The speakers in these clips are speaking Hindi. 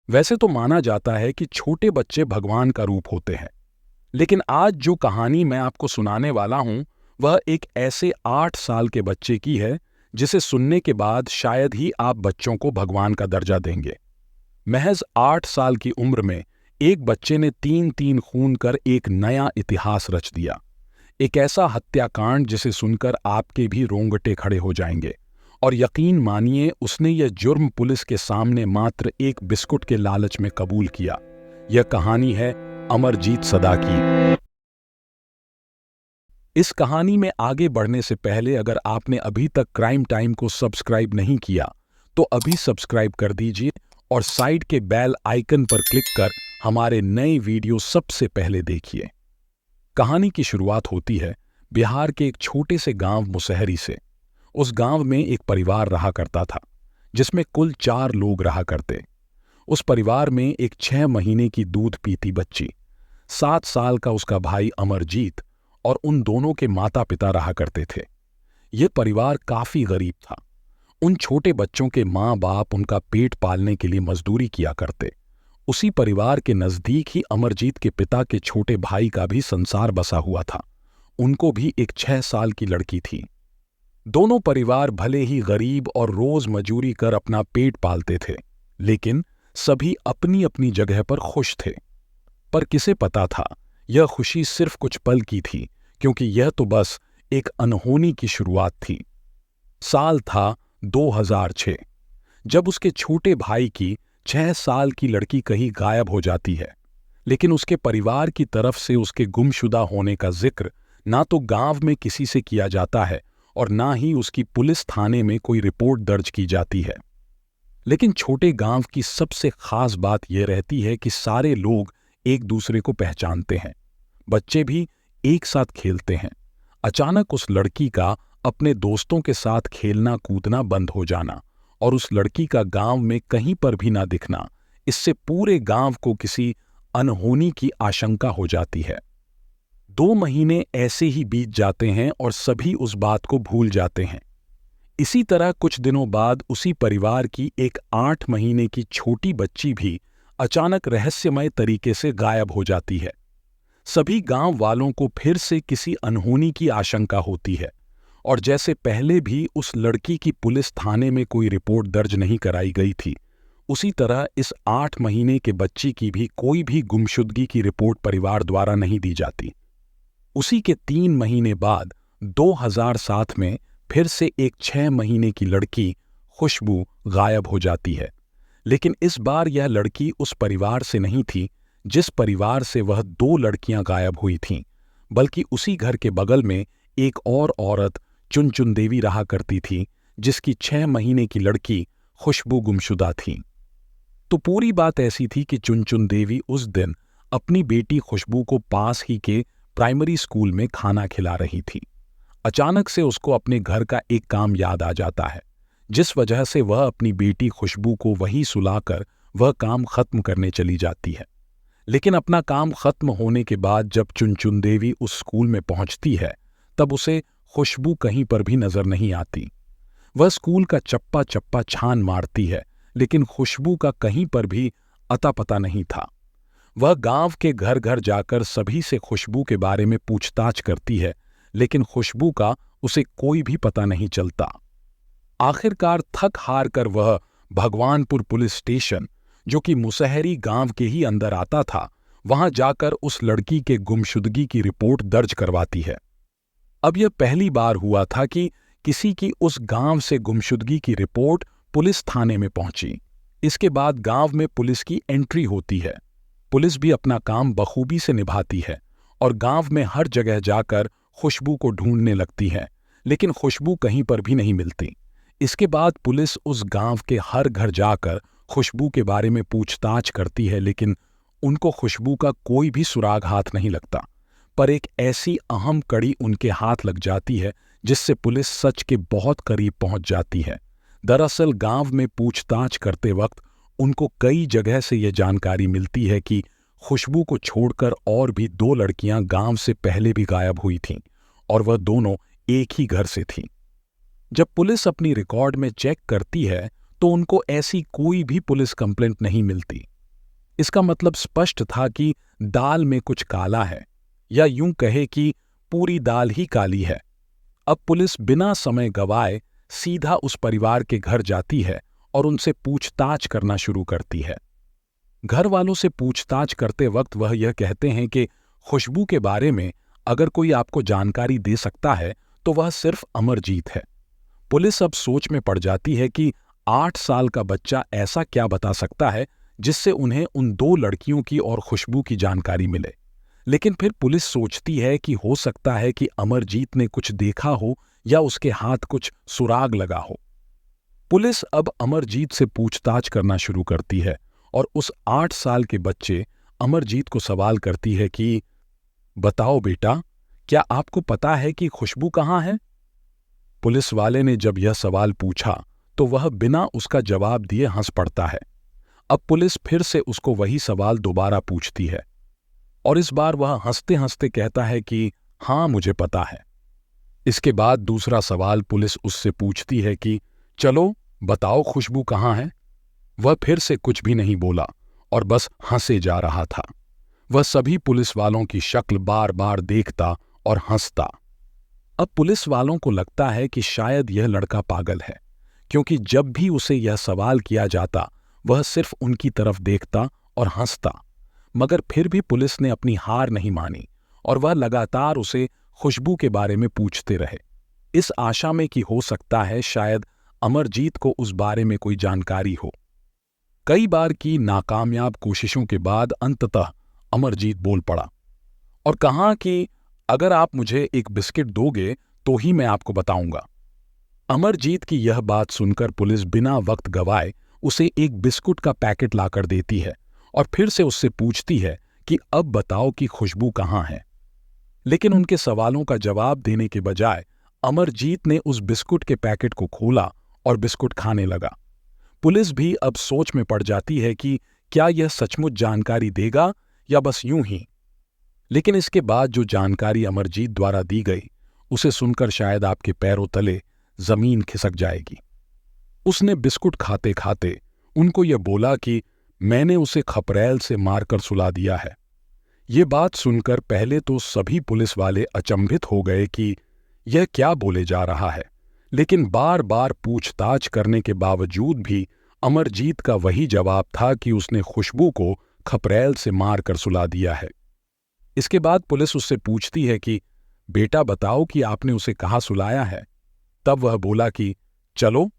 वैसे तो माना जाता है कि छोटे बच्चे भगवान का रूप होते हैं, लेकिन आज जो कहानी मैं आपको सुनाने वाला हूं, वह एक ऐसे 8 साल के बच्चे की है जिसे सुनने के बाद शायद ही आप बच्चों को भगवान का दर्जा देंगे। महज 8 साल की उम्र में एक बच्चे ने तीन तीन खून कर एक नया इतिहास रच दिया। एक ऐसा हत्याकांड जिसे सुनकर आपके भी रोंगटे खड़े हो जाएंगे। और यकीन मानिए, उसने यह जुर्म पुलिस के सामने मात्र एक बिस्कुट के लालच में कबूल किया। यह कहानी है अमरजीत सदा की। इस कहानी में आगे बढ़ने से पहले अगर आपने अभी तक क्राइम टाइम को सब्सक्राइब नहीं किया तो अभी सब्सक्राइब कर दीजिए और साइड के बेल आइकन पर क्लिक कर हमारे नए वीडियो सबसे पहले देखिए। कहानी की शुरुआत होती है बिहार के एक छोटे से गांव मुसहरी से। उस गांव में एक परिवार रहा करता था जिसमें कुल 4 लोग रहा करते। उस परिवार में एक 6 महीने की दूध पीती बच्ची, 7 साल का उसका भाई अमरजीत और उन दोनों के माता पिता रहा करते थे। यह परिवार काफी गरीब था। उन छोटे बच्चों के माँ बाप उनका पेट पालने के लिए मजदूरी किया करते। उसी परिवार के नजदीक ही अमरजीत के पिता के छोटे भाई का भी संसार बसा हुआ था। उनको भी एक 6 साल की लड़की थी। दोनों परिवार भले ही गरीब और रोज मजूरी कर अपना पेट पालते थे, लेकिन सभी अपनी अपनी जगह पर खुश थे। पर किसे पता था, यह खुशी सिर्फ कुछ पल की थी, क्योंकि यह तो बस एक अनहोनी की शुरुआत थी। साल था 2006, जब उसके छोटे भाई की 6 साल की लड़की कहीं गायब हो जाती है। लेकिन उसके परिवार की तरफ से उसके गुमशुदा होने का जिक्र ना तो गांव में किसी से किया जाता है और ना ही उसकी पुलिस थाने में कोई रिपोर्ट दर्ज की जाती है। लेकिन छोटे गांव की सबसे खास बात यह रहती है कि सारे लोग एक दूसरे को पहचानते हैं। बच्चे भी एक साथ खेलते हैं। अचानक उस लड़की का अपने दोस्तों के साथ खेलना कूदना बंद हो जाना और उस लड़की का गांव में कहीं पर भी ना दिखना, इससे पूरे गांव को किसी अनहोनी की आशंका हो जाती है। 2 महीने ऐसे ही बीत जाते हैं और सभी उस बात को भूल जाते हैं। इसी तरह कुछ दिनों बाद उसी परिवार की एक 8 महीने की छोटी बच्ची भी अचानक रहस्यमय तरीके से गायब हो जाती है। सभी गांव वालों को फिर से किसी अनहोनी की आशंका होती है और जैसे पहले भी उस लड़की की पुलिस थाने में कोई रिपोर्ट दर्ज नहीं कराई गई थी, उसी तरह इस 8 महीने के बच्ची की भी कोई भी गुमशुदगी की रिपोर्ट परिवार द्वारा नहीं दी जाती। उसी के 3 महीने बाद 2007 में फिर से एक 6 महीने की लड़की खुशबू गायब हो जाती है। लेकिन इस बार यह लड़की उस परिवार से नहीं थी जिस परिवार से वह 2 लड़कियां गायब हुई थीं, बल्कि उसी घर के बगल में एक और औरत चुनचुन देवी रहा करती थी, जिसकी 6 महीने की लड़की खुशबू गुमशुदा थी। तो पूरी बात ऐसी थी कि चुनचुन देवी उस दिन अपनी बेटी खुशबू को पास ही के प्राइमरी स्कूल में खाना खिला रही थी। अचानक से उसको अपने घर का एक काम याद आ जाता है, जिस वजह से वह अपनी बेटी खुशबू को वहीं सुलाकर वह काम खत्म करने चली जाती है। लेकिन अपना काम खत्म होने के बाद जब चुनचुन देवी उस स्कूल में पहुंचती है, तब उसे खुशबू कहीं पर भी नजर नहीं आती। वह स्कूल का चप्पा चप्पा छान मारती है, लेकिन खुशबू का कहीं पर भी अता पता नहीं था। वह गांव के घर घर जाकर सभी से खुशबू के बारे में पूछताछ करती है, लेकिन खुशबू का उसे कोई भी पता नहीं चलता। आखिरकार थक हार कर वह भगवानपुर पुलिस स्टेशन, जो कि मुसहरी गांव के ही अंदर आता था, वहां जाकर उस लड़की के गुमशुदगी की रिपोर्ट दर्ज करवाती है। अब यह पहली बार हुआ था कि किसी की उस गांव से गुमशुदगी की रिपोर्ट पुलिस थाने में पहुंची। इसके बाद गांव में पुलिस की एंट्री होती है। पुलिस भी अपना काम बखूबी से निभाती है और गांव में हर जगह जाकर खुशबू को ढूंढने लगती है, लेकिन खुशबू कहीं पर भी नहीं मिलती। इसके बाद पुलिस उस गांव के हर घर जाकर खुशबू के बारे में पूछताछ करती है, लेकिन उनको खुशबू का कोई भी सुराग हाथ नहीं लगता। पर एक ऐसी अहम कड़ी उनके हाथ लग जाती है जिससे पुलिस सच के बहुत करीब पहुंच जाती है। दरअसल गांव में पूछताछ करते वक्त उनको कई जगह से यह जानकारी मिलती है कि खुशबू को छोड़कर और भी 2 लड़कियां गांव से पहले भी गायब हुई थीं और वह दोनों एक ही घर से थीं। जब पुलिस अपनी रिकॉर्ड में चेक करती है तो उनको ऐसी कोई भी पुलिस कंप्लेंट नहीं मिलती। इसका मतलब स्पष्ट था कि दाल में कुछ काला है, या यूं कहे कि पूरी दाल ही काली है। अब पुलिस बिना समय गवाए सीधा उस परिवार के घर जाती है और उनसे पूछताछ करना शुरू करती है। घर वालों से पूछताछ करते वक्त वह यह कहते हैं कि खुशबू के बारे में अगर कोई आपको जानकारी दे सकता है तो वह सिर्फ अमरजीत है। पुलिस अब सोच में पड़ जाती है कि 8 साल का बच्चा ऐसा क्या बता सकता है जिससे उन्हें उन 2 लड़कियों की और खुशबू की जानकारी मिले। लेकिन फिर पुलिस सोचती है कि हो सकता है कि अमरजीत ने कुछ देखा हो या उसके हाथ कुछ सुराग लगा हो। पुलिस अब अमरजीत से पूछताछ करना शुरू करती है और उस 8 साल के बच्चे अमरजीत को सवाल करती है कि बताओ बेटा, क्या आपको पता है कि खुशबू कहाँ है? पुलिस वाले ने जब यह सवाल पूछा तो वह बिना उसका जवाब दिए हंस पड़ता है। अब पुलिस फिर से उसको वही सवाल दोबारा पूछती है और इस बार वह हंसते हंसते कहता है कि हाँ, मुझे पता है। इसके बाद दूसरा सवाल पुलिस उससे पूछती है कि चलो बताओ खुशबू कहाँ है? वह फिर से कुछ भी नहीं बोला और बस हंसे जा रहा था। वह सभी पुलिस वालों की शक्ल बार बार देखता और हंसता। अब पुलिस वालों को लगता है कि शायद यह लड़का पागल है, क्योंकि जब भी उसे यह सवाल किया जाता वह सिर्फ उनकी तरफ देखता और हंसता। मगर फिर भी पुलिस ने अपनी हार नहीं मानी और वह लगातार उसे खुशबू के बारे में पूछते रहे, इस आशा में कि हो सकता है शायद अमरजीत को उस बारे में कोई जानकारी हो। कई बार की नाकामयाब कोशिशों के बाद अंततः अमरजीत बोल पड़ा और कहा कि अगर आप मुझे एक बिस्किट दोगे तो ही मैं आपको बताऊंगा। अमरजीत की यह बात सुनकर पुलिस बिना वक्त गवाए उसे एक बिस्कुट का पैकेट लाकर देती है और फिर से उससे पूछती है कि अब बताओ कि खुशबू कहाँ है। लेकिन उनके सवालों का जवाब देने के बजाय अमरजीत ने उस बिस्कुट के पैकेट को खोला और बिस्कुट खाने लगा। पुलिस भी अब सोच में पड़ जाती है कि क्या यह सचमुच जानकारी देगा या बस यूं ही। लेकिन इसके बाद जो जानकारी अमरजीत द्वारा दी गई उसे सुनकर शायद आपके पैरों तले जमीन खिसक जाएगी। उसने बिस्कुट खाते खाते उनको यह बोला कि मैंने उसे खपरेल से मारकर सुला दिया है। ये बात सुनकर पहले तो सभी पुलिस वाले अचंभित हो गए कि यह क्या बोले जा रहा है, लेकिन बार बार पूछताछ करने के बावजूद भी अमरजीत का वही जवाब था कि उसने खुशबू को खपरेल से मारकर सुला दिया है। इसके बाद पुलिस उससे पूछती है कि बेटा बताओ कि आपने उसे कहाँ सुलाया है। तब वह बोला कि चलो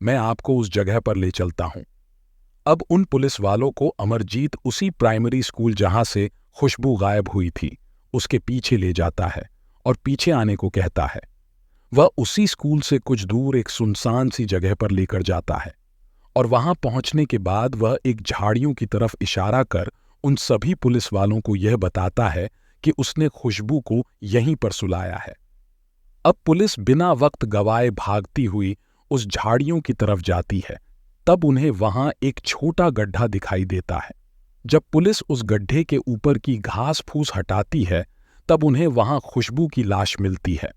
मैं आपको उस जगह पर ले चलता हूं। अब उन पुलिस वालों को अमरजीत उसी प्राइमरी स्कूल जहां से खुशबू गायब हुई थी उसके पीछे ले जाता है और पीछे आने को कहता है। वह उसी स्कूल से कुछ दूर एक सुनसान सी जगह पर लेकर जाता है और वहां पहुंचने के बाद वह एक झाड़ियों की तरफ इशारा कर उन सभी पुलिस वालों को यह बताता है कि उसने खुशबू को यहीं पर सुलाया है। अब पुलिस बिना वक्त गवाए भागती हुई उस झाड़ियों की तरफ जाती है। तब उन्हें वहां एक छोटा गड्ढा दिखाई देता है। जब पुलिस उस गड्ढे के ऊपर की घास फूस हटाती है तब उन्हें वहां खुशबू की लाश मिलती है।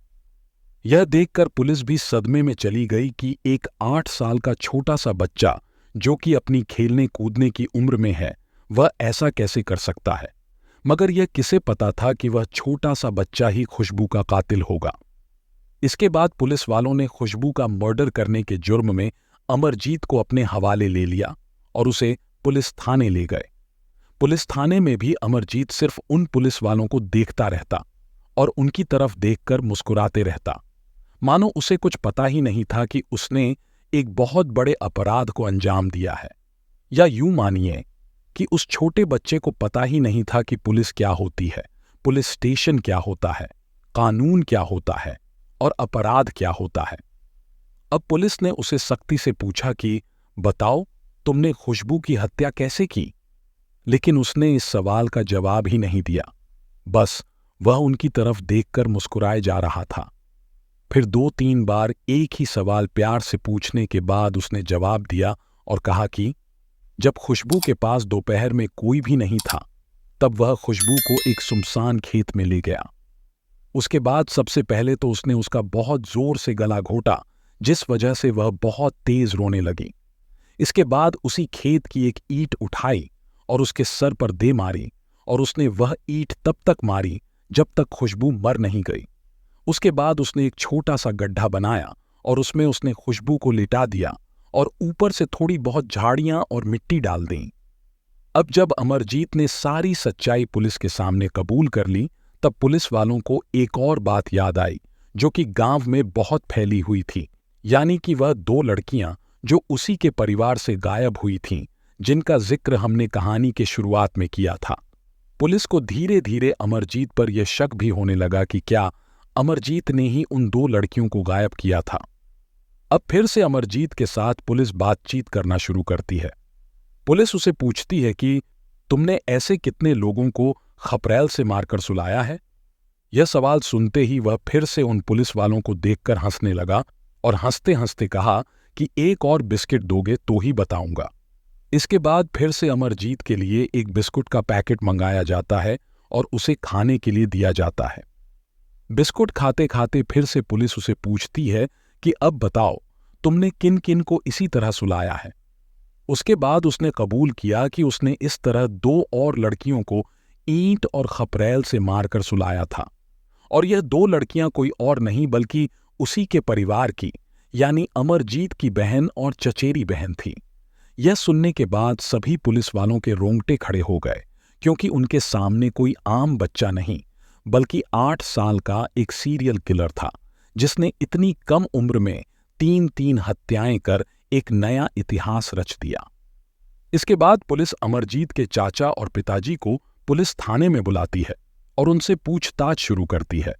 यह देखकर पुलिस भी सदमे में चली गई कि एक 8 साल का छोटा सा बच्चा जो कि अपनी खेलने कूदने की उम्र में है वह ऐसा कैसे कर सकता है। मगर यह किसे पता था कि वह छोटा सा बच्चा ही खुशबू का कातिल होगा। इसके बाद पुलिस वालों ने खुशबू का मर्डर करने के जुर्म में अमरजीत को अपने हवाले ले लिया और उसे पुलिस थाने ले गए। पुलिस थाने में भी अमरजीत सिर्फ उन पुलिस वालों को देखता रहता और उनकी तरफ देखकर मुस्कुराते रहता, मानो उसे कुछ पता ही नहीं था कि उसने एक बहुत बड़े अपराध को अंजाम दिया है। या यूं मानिए कि उस छोटे बच्चे को पता ही नहीं था कि पुलिस क्या होती है, पुलिस स्टेशन क्या होता है, कानून क्या होता है और अपराध क्या होता है। अब पुलिस ने उसे सख्ती से पूछा कि बताओ तुमने खुशबू की हत्या कैसे की। लेकिन उसने इस सवाल का जवाब ही नहीं दिया, बस वह उनकी तरफ देखकर मुस्कुराए जा रहा था। फिर 2-3 बार एक ही सवाल प्यार से पूछने के बाद उसने जवाब दिया और कहा कि जब खुशबू के पास दोपहर में कोई भी नहीं था तब वह खुशबू को एक सुनसान खेत में ले गया। उसके बाद सबसे पहले तो उसने उसका बहुत जोर से गला घोटा जिस वजह से वह बहुत तेज रोने लगी। इसके बाद उसी खेत की एक ईंट उठाई और उसके सर पर दे मारी और उसने वह ईंट तब तक मारी जब तक खुशबू मर नहीं गई। उसके बाद उसने एक छोटा सा गड्ढा बनाया और उसमें उसने खुशबू को लिटा दिया और ऊपर से थोड़ी बहुत झाड़ियां और मिट्टी डाल दी। अब जब अमरजीत ने सारी सच्चाई पुलिस के सामने कबूल कर ली, तब पुलिस वालों को एक और बात याद आई जो कि गांव में बहुत फैली हुई थी, यानी कि वह 2 लड़कियां जो उसी के परिवार से गायब हुई थीं, जिनका जिक्र हमने कहानी के शुरुआत में किया था। पुलिस को धीरे धीरे अमरजीत पर यह शक भी होने लगा कि क्या अमरजीत ने ही उन 2 लड़कियों को गायब किया था। अब फिर से अमरजीत के साथ पुलिस बातचीत करना शुरू करती है। पुलिस उसे पूछती है कि तुमने ऐसे कितने लोगों को खपरेल से मारकर सुलाया है। यह सवाल सुनते ही वह फिर से उन पुलिस वालों को देखकर हंसने लगा और हंसते हंसते कहा कि एक और बिस्किट दोगे तो ही बताऊंगा। इसके बाद फिर से अमरजीत के लिए एक बिस्कुट का पैकेट मंगाया जाता है और उसे खाने के लिए दिया जाता है। बिस्कुट खाते खाते फिर से पुलिस उसे पूछती है कि अब बताओ तुमने किन किन को इसी तरह सुलाया है। उसके बाद उसने कबूल किया कि उसने इस तरह 2 और लड़कियों को ईंट और खपरेल से मारकर सुलाया था, और यह 2 लड़कियां कोई और नहीं बल्कि उसी के परिवार की, यानी अमरजीत की बहन और चचेरी बहन थी। यह सुनने के बाद सभी पुलिस वालों के रोंगटे खड़े हो गए, क्योंकि उनके सामने कोई आम बच्चा नहीं बल्कि 8 साल का एक सीरियल किलर था, जिसने इतनी कम उम्र में 3-3 हत्याएं कर एक नया इतिहास रच दिया। इसके बाद पुलिस अमरजीत के चाचा और पिताजी को पुलिस थाने में बुलाती है और उनसे पूछताछ शुरू करती है।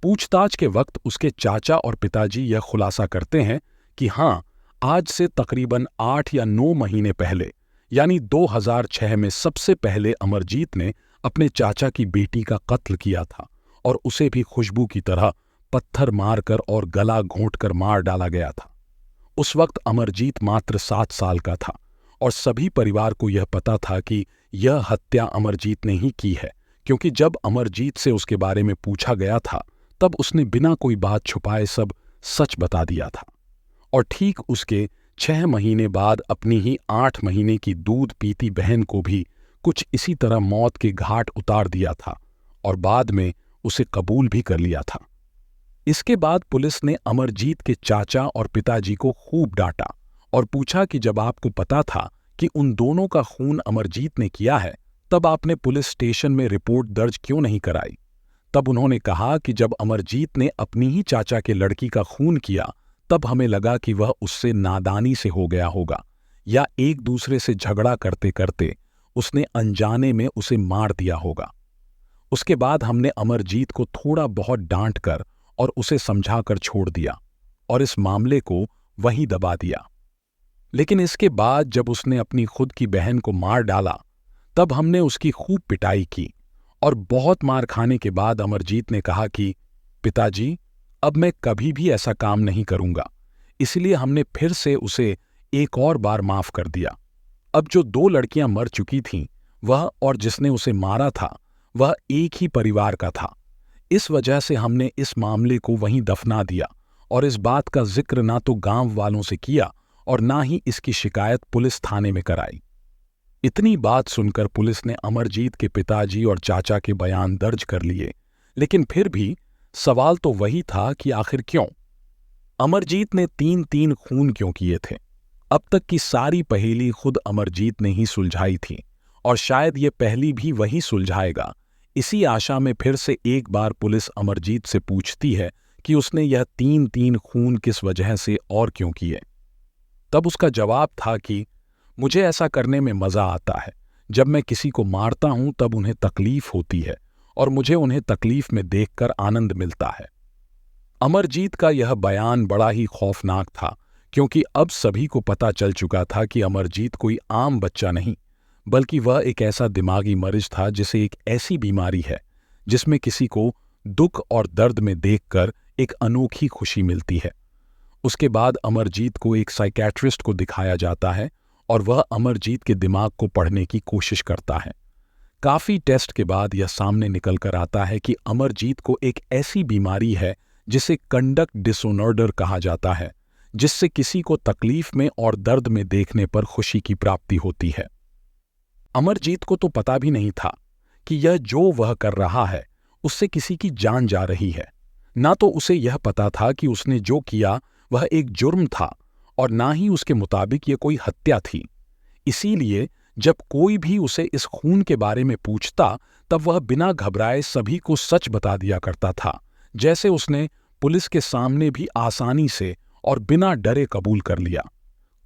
पूछताछ के वक्त उसके चाचा और पिताजी यह खुलासा करते हैं कि हाँ, आज से तकरीबन 8 या 9 महीने पहले, यानी 2006 में सबसे पहले अमरजीत ने अपने चाचा की बेटी का कत्ल किया था, और उसे भी खुशबू की तरह पत्थर मारकर और गला घोंटकर मार डाला गया था। उस वक्त अमरजीत मात्र 7 साल का था और सभी परिवार को यह पता था कि यह हत्या अमरजीत ने ही की है, क्योंकि जब अमरजीत से उसके बारे में पूछा गया था तब उसने बिना कोई बात छुपाए सब सच बता दिया था। और ठीक उसके 6 महीने बाद अपनी ही 8 महीने की दूध पीती बहन को भी कुछ इसी तरह मौत के घाट उतार दिया था और बाद में उसे कबूल भी कर लिया था। इसके बाद पुलिस ने अमरजीत के चाचा और पिताजी को खूब डांटा और पूछा कि जब आपको पता था कि उन दोनों का खून अमरजीत ने किया है, तब आपने पुलिस स्टेशन में रिपोर्ट दर्ज क्यों नहीं कराई। तब उन्होंने कहा कि जब अमरजीत ने अपनी ही चाचा के लड़की का खून किया, तब हमें लगा कि वह उससे नादानी से हो गया होगा, या एक दूसरे से झगड़ा करते करते उसने अनजाने में उसे मार दिया होगा। उसके बाद हमने अमरजीत को थोड़ा बहुत डांट कर और उसे समझाकर छोड़ दिया और इस मामले को वहीं दबा दिया। लेकिन इसके बाद जब उसने अपनी खुद की बहन को मार डाला, तब हमने उसकी खूब पिटाई की, और बहुत मार खाने के बाद अमरजीत ने कहा कि पिताजी, अब मैं कभी भी ऐसा काम नहीं करूंगा। इसलिए हमने फिर से उसे एक और बार माफ कर दिया। अब जो 2 लड़कियां मर चुकी थीं, वह और जिसने उसे मारा था, वह एक ही परिवार का था। इस वजह से हमने इस मामले को वहीं दफना दिया और इस बात का जिक्र ना तो गांव वालों से किया और ना ही इसकी शिकायत पुलिस थाने में कराई। इतनी बात सुनकर पुलिस ने अमरजीत के पिताजी और चाचा के बयान दर्ज कर लिए, लेकिन फिर भी सवाल तो वही था कि आखिर क्यों अमरजीत ने 3-3 खून क्यों किए थे। अब तक की सारी पहेली खुद अमरजीत ने ही सुलझाई थी, और शायद ये पहली भी वही सुलझाएगा। इसी आशा में फिर से एक बार पुलिस अमरजीत से पूछती है कि उसने यह 3-3 खून किस वजह से और क्यों किए। तब उसका जवाब था कि मुझे ऐसा करने में मजा आता है। जब मैं किसी को मारता हूं तब उन्हें तकलीफ होती है और मुझे उन्हें तकलीफ में देखकर आनंद मिलता है। अमरजीत का यह बयान बड़ा ही खौफनाक था, क्योंकि अब सभी को पता चल चुका था कि अमरजीत कोई आम बच्चा नहीं, बल्कि वह एक ऐसा दिमागी मरीज था जिसे एक ऐसी बीमारी है जिसमें किसी को दुख और दर्द में देखकर एक अनोखी खुशी मिलती है। उसके बाद अमरजीत को एक साइकियाट्रिस्ट को दिखाया जाता है और वह अमरजीत के दिमाग को पढ़ने की कोशिश करता है। काफी टेस्ट के बाद यह सामने निकल कर आता है कि अमरजीत को एक ऐसी बीमारी है जिसे कंडक्ट डिसऑर्डर कहा जाता है, जिससे किसी को तकलीफ में और दर्द में देखने पर खुशी की प्राप्ति होती है। अमरजीत को तो पता भी नहीं था कि यह जो वह कर रहा है उससे किसी की जान जा रही है। ना तो उसे यह पता था कि उसने जो किया वह एक जुर्म था और ना ही उसके मुताबिक यह कोई हत्या थी। इसीलिए जब कोई भी उसे इस खून के बारे में पूछता तब वह बिना घबराए सभी को सच बता दिया करता था, जैसे उसने पुलिस के सामने भी आसानी से और बिना डरे कबूल कर लिया।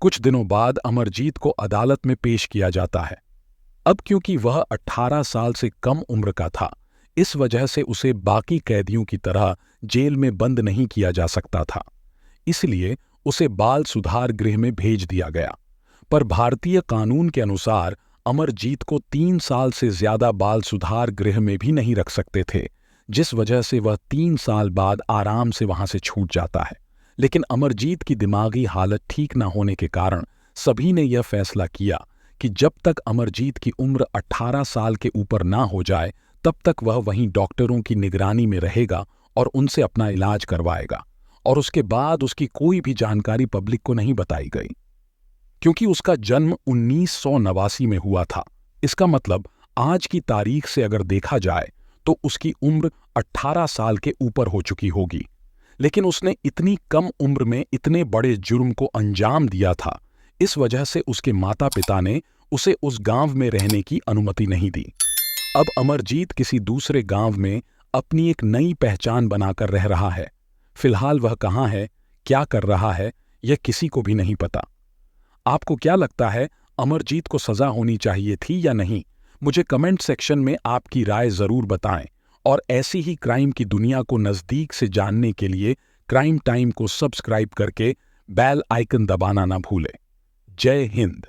कुछ दिनों बाद अमरजीत को अदालत में पेश किया जाता है। अब क्योंकि वह 18 साल से कम उम्र का था, इस वजह से उसे बाकी कैदियों की तरह जेल में बंद नहीं किया जा सकता था। इसलिए उसे बाल सुधार गृह में भेज दिया गया। पर भारतीय कानून के अनुसार अमरजीत को 3 साल से ज्यादा बाल सुधार गृह में भी नहीं रख सकते थे, जिस वजह से वह 3 साल बाद आराम से वहां से छूट जाता है। लेकिन अमरजीत की दिमागी हालत ठीक न होने के कारण सभी ने यह फैसला किया कि जब तक अमरजीत की उम्र 18 साल के ऊपर ना हो जाए तब तक वह वहीं डॉक्टरों की निगरानी में रहेगा और उनसे अपना इलाज करवाएगा, और उसके बाद उसकी कोई भी जानकारी पब्लिक को नहीं बताई गई। क्योंकि उसका जन्म 1989 में हुआ था, इसका मतलब आज की तारीख से अगर देखा जाए तो उसकी उम्र 18 साल के ऊपर हो चुकी होगी। लेकिन उसने इतनी कम उम्र में इतने बड़े जुर्म को अंजाम दिया था, इस वजह से उसके माता पिता ने उसे उस गांव में रहने की अनुमति नहीं दी। अब अमरजीत किसी दूसरे गांव में अपनी एक नई पहचान बनाकर रह रहा है। फिलहाल वह कहाँ है, क्या कर रहा है, यह किसी को भी नहीं पता। आपको क्या लगता है, अमरजीत को सजा होनी चाहिए थी या नहीं? मुझे कमेंट सेक्शन में आपकी राय जरूर बताएं और ऐसी ही क्राइम की दुनिया को नजदीक से जानने के लिए क्राइम टाइम को सब्सक्राइब करके बेल आइकन दबाना ना भूलें। जय हिंद।